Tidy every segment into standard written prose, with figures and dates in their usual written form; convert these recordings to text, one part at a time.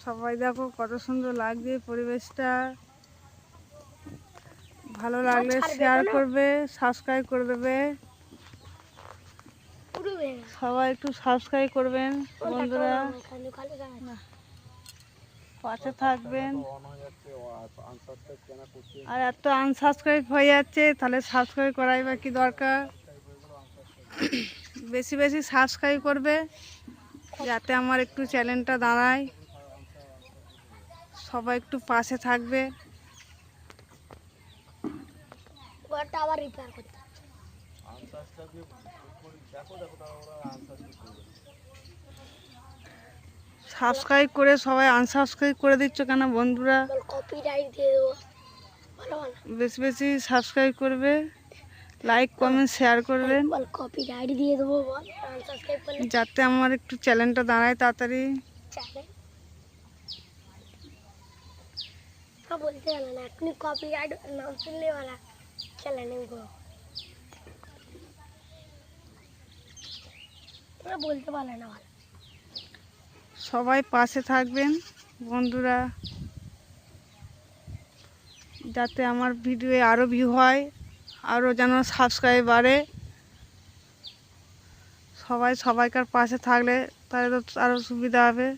সবাই দেখো কত সুন্দর লাগছে পরিবেশটা। ভালো লাগলে শেয়ার করবে, সাবস্ক্রাইব করে দেবে। সবাই একটু সাবস্ক্রাইব করবেন বন্ধুরা, পাশে থাকবেন। আর এত আনসাবস্ক্রাইব হয়ে যাচ্ছে, তাহলে সাবস্ক্রাইব করাই বা কি দরকার। বেশি বেশি সাবস্ক্রাইব করবে যাতে আমার একটু চ্যানেলটা দাঁড়ায়। সবাই একটু পাশে থাকবে। সাবস্ক্রাইব করে সবাই আনসাবস্ক্রাইব করে দিচ্ছ কেন বন্ধুরা? বেশি বেশি সাবস্ক্রাইব করবে, লাইক কমেন্ট শেয়ার করবেন যাতে আমার একটু চ্যানেলটা দাঁড়ায় তাড়াতাড়ি। বলতে গেল না এখনই কপিরাইট নাম শুনলে ওরা খেলে নেই গো, ওরা বলতে পারে না। ভালো সবাই পাশে থাকবেন বন্ধুরা, যাতে আমার ভিডিও আরও ভিউ হয়, আরও যেন সাবস্ক্রাইব বাড়ে। সবাই সবাইকার পাশে থাকলে তাহলে তো আরও সুবিধা হবে।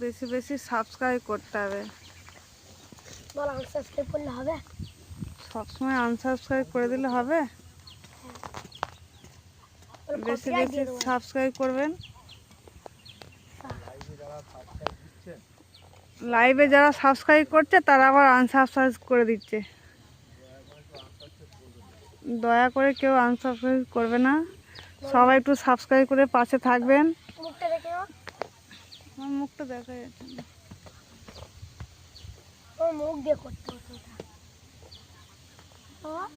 বেশি বেশি সাবস্ক্রাইব করতে হবে। বল আনসাবস্ক্রাইব করলে হবে? সবসময় আনসাবস্ক্রাইব করে দিলে হবে? বেশি বেশি সাবস্ক্রাইব করবেন। লাইভে যারা সাবস্ক্রাইব করছে তারা আবার আনসাবস্ক্রাইব করে দিচ্ছে। দয়া করে কেউ আনসাবস্ক্রাইব করবে না, সবাই একটু সাবস্ক্রাইব করে পাশে থাকবেন। মুখটা দেখে আমার মুখটা দেখা যাচ্ছে না, ওর মুখ দিয়ে করতে হতো ওটা।